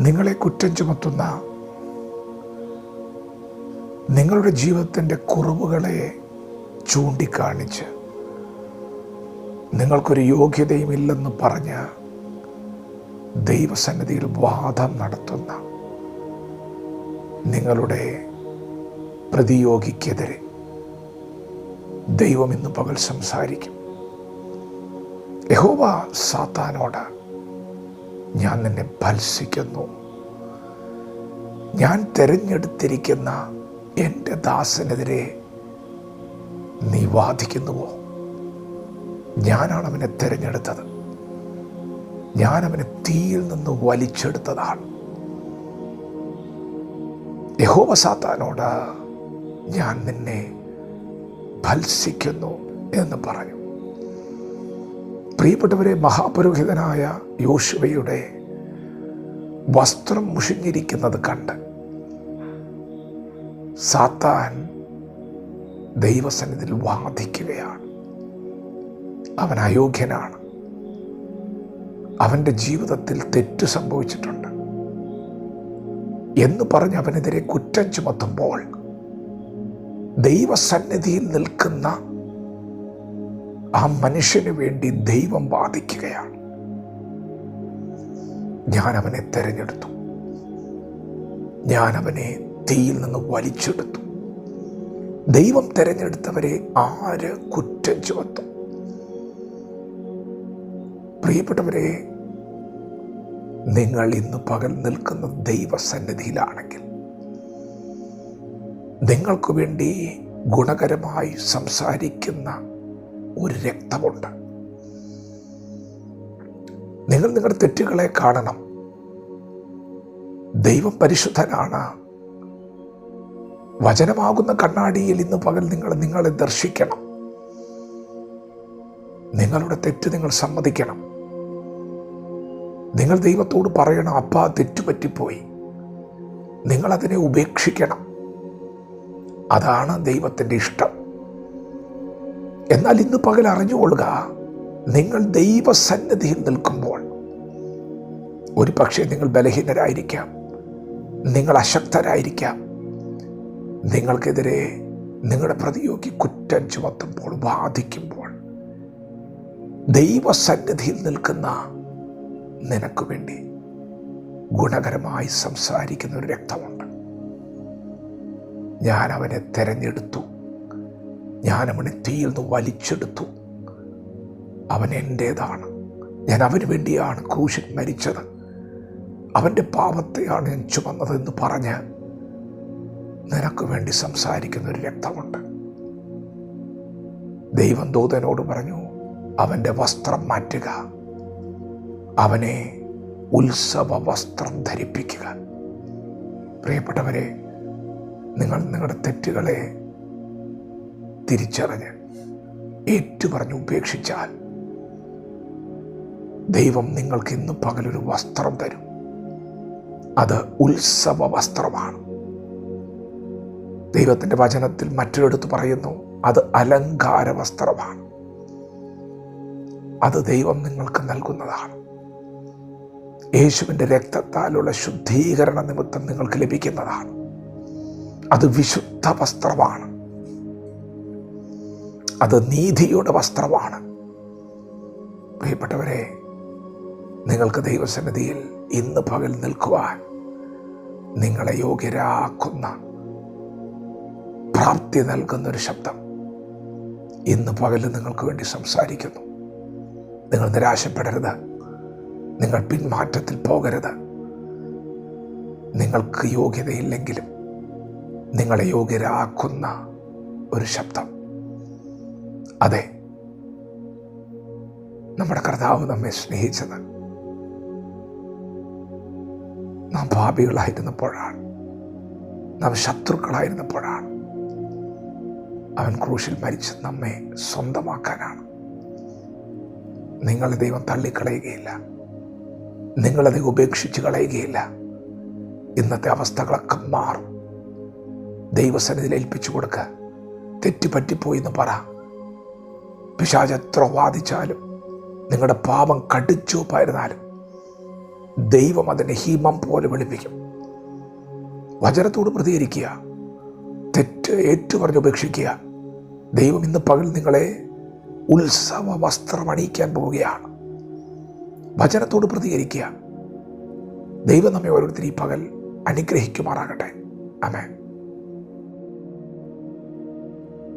നിങ്ങളെ കുറ്റം ചുമത്തുന്ന, നിങ്ങളുടെ ജീവിതത്തിൻ്റെ കുറവുകളെ ചൂണ്ടിക്കാണിച്ച് നിങ്ങൾക്കൊരു യോഗ്യതയുമില്ലെന്ന് പറഞ്ഞ് ദൈവസന്നിധിയിൽ വാദം നടത്തുന്ന നിങ്ങളുടെ പ്രതിയോഗിക്കെതിരെ ദൈവം ഇന്ന് പകൽ സംസാരിക്കും. യഹോവ സാത്താനോട്, ഞാൻ നിന്നെ ഭത്സിക്കുന്നു. ഞാൻ തിരഞ്ഞെടുത്തിരിക്കുന്ന എൻ്റെ ദാസനെതിരെ നീ വാദിക്കുന്നുവോ? ഞാനാണ് അവനെ തിരഞ്ഞെടുത്തത്. ഞാൻ അവനെ തീയിൽ നിന്ന് വലിച്ചെടുത്തതാണ്. യഹോവ സാത്താനോട്, ഞാൻ നിന്നെ ഭത്സിക്കുന്നു എന്ന് പറഞ്ഞു. പ്രിയപ്പെട്ടവരെ, മഹാപുരോഹിതനായ യോശുവയുടെ വസ്ത്രം മുഷിഞ്ഞിരിക്കുന്നത് കണ്ട് സാത്താൻ ദൈവസന്നിധിയിൽ വാദിക്കുകയാണ്. അവൻ അയോഗ്യനാണ്, അവൻ്റെ ജീവിതത്തിൽ തെറ്റ് സംഭവിച്ചിട്ടുണ്ട് എന്ന് പറഞ്ഞ് അവനെതിരെ കുറ്റം ചുമത്തുമ്പോൾ ദൈവസന്നിധിയിൽ നിൽക്കുന്ന ആ മനുഷ്യന് വേണ്ടി ദൈവം വാദിക്കുകയാണ്. ഞാൻ അവനെ തെരഞ്ഞെടുത്തു, ഞാൻ അവനെ തീയിൽ നിന്ന് വലിച്ചെടുത്തു. ദൈവം തെരഞ്ഞെടുത്തവരെ ആര് കുറ്റം ചുമത്തും? പ്രിയപ്പെട്ടവരെ, നിങ്ങൾ ഇന്ന് പകൽ നിൽക്കുന്ന ദൈവസന്നിധിയിലാണെങ്കിൽ നിങ്ങൾക്ക് വേണ്ടി ഗുണകരമായി സംസാരിക്കുന്ന ഒരു രക്തമുണ്ട്. നിങ്ങൾ നിങ്ങളുടെ തെറ്റുകളെ കാണണം. ദൈവം പരിശുദ്ധനാണ്. വചനമാകുന്ന കണ്ണാടിയിൽ ഇന്ന് പകൽ നിങ്ങളെ ദർശിക്കണം. നിങ്ങളുടെ തെറ്റ് നിങ്ങൾ സമ്മതിക്കണം. നിങ്ങൾ ദൈവത്തോട് പറയണം, അപ്പാ തെറ്റുപറ്റിപ്പോയി. നിങ്ങളതിനെ ഉപേക്ഷിക്കണം. അതാണ് ദൈവത്തിൻ്റെ ഇഷ്ടം. എന്നാൽ ഇന്ന് പകൽ അറിഞ്ഞുകൊള്ളുക, നിങ്ങൾ ദൈവസന്നിധിയിൽ നിൽക്കുമ്പോൾ ഒരു പക്ഷേ നിങ്ങൾ ബലഹീനരായിരിക്കാം, നിങ്ങൾ അശക്തരായിരിക്കാം. നിങ്ങൾക്കെതിരെ നിങ്ങളുടെ പ്രതിയോഗി കുറ്റം ചുമത്തുമ്പോൾ, വാദിക്കുമ്പോൾ, ദൈവസന്നിധിയിൽ നിൽക്കുന്ന നിനക്ക് വേണ്ടി ഗുണകരമായി സംസാരിക്കുന്ന ഒരു രക്തമുണ്ട്. ഞാൻ അവനെ തെരഞ്ഞെടുത്തു, ഞാൻ അവനെ തീയിൽ നിന്ന് വലിച്ചെടുത്തു. അവൻ എൻ്റേതാണ്. ഞാൻ അവന് വേണ്ടിയാണ് ക്രൂശിൽ മരിച്ചത്. അവൻ്റെ പാപത്തെയാണ് ഞാൻ ചുമന്നതെന്ന് പറഞ്ഞ് നിനക്ക് വേണ്ടി സംസാരിക്കുന്ന ഒരു രക്തമുണ്ട്. ദൈവം ദൂതനോട് പറഞ്ഞു, അവൻ്റെ വസ്ത്രം മാറ്റുക, അവനെ ഉത്സവ വസ്ത്രം ധരിപ്പിക്കുക. പ്രിയപ്പെട്ടവരെ, നിങ്ങൾ നിങ്ങളുടെ തെറ്റുകളെ തിരിച്ചറിഞ്ഞ് ഏറ്റുപറഞ്ഞ് ഉപേക്ഷിച്ചാൽ ദൈവം നിങ്ങൾക്ക് ഇന്ന് പകലൊരു വസ്ത്രം തരും. അത് ഉത്സവ വസ്ത്രമാണ്. ദൈവത്തിൻ്റെ വചനത്തിൽ മറ്റൊരിടത്ത് പറയുന്നു, അത് അലങ്കാര വസ്ത്രമാണ്. അത് ദൈവം നിങ്ങൾക്ക് നൽകുന്നതാണ്. യേശുവിൻ്റെ രക്തത്താലുള്ള ശുദ്ധീകരണ നിമിത്തം നിങ്ങൾക്ക് ലഭിക്കുന്നതാണ്. അത് വിശുദ്ധ വസ്ത്രമാണ്. അത് നീതിയുടെ വസ്ത്രമാണ്. പ്രിയപ്പെട്ടവരെ, നിങ്ങൾക്ക് ദൈവസന്നിധിയിൽ ഇന്ന് പകൽ നിൽക്കുവാൻ നിങ്ങളെ യോഗ്യരാക്കുന്ന, പ്രാപ്തി നൽകുന്നൊരു ശബ്ദം ഇന്ന് പകൽ നിങ്ങൾക്ക് വേണ്ടി സംസാരിക്കുന്നു. നിങ്ങൾ നിരാശപ്പെടരുത്. നിങ്ങൾ പിന്മാറ്റത്തിൽ പോകരുത്. നിങ്ങൾക്ക് യോഗ്യതയില്ലെങ്കിലും നിങ്ങളെ യോഗ്യരാക്കുന്ന ഒരു ശബ്ദം. അതെ, നമ്മുടെ കർത്താവ് നമ്മെ സ്നേഹിച്ചത് നാം പാപികളായിരുന്നപ്പോഴാണ്, നാം ശത്രുക്കളായിരുന്നപ്പോഴാണ്. അവൻ ക്രൂശിൽ മരിച്ച് നമ്മെ സ്വന്തമാക്കാനാണ്. നിങ്ങളെ ദൈവം തള്ളിക്കളയുകയില്ല, നിങ്ങളത് ഉപേക്ഷിച്ച് കളയുകയില്ല. ഇന്നത്തെ അവസ്ഥകളൊക്കെ മാറും. ദൈവസന്നിധിയിൽ ഏൽപ്പിച്ചു കൊടുക്കുക. തെറ്റുപറ്റിപ്പോയി എന്ന് പറ. പിശാച് എത്ര വാദിച്ചാലും, നിങ്ങളുടെ പാപം കടിച്ചുവപ്പായിരുന്നാലും ദൈവം അതിനെ ഹിമം പോലെ വെളുപ്പിക്കും. വചനത്തോട് പ്രതികരിക്കുക, തെറ്റ് ഏറ്റുപറഞ്ഞ് ഉപേക്ഷിക്കുക. ദൈവം ഇന്ന് പകൽ നിങ്ങളെ ഉത്സവ വസ്ത്രം അണിയിക്കാൻ പോവുകയാണ്. വചനത്തോട് പ്രതികരിക്കുക. ദൈവം നമ്മെ ഓരോരുത്തരും ഈ പകൽ അനുഗ്രഹിക്കുമാറാകട്ടെ. ആമേൻ.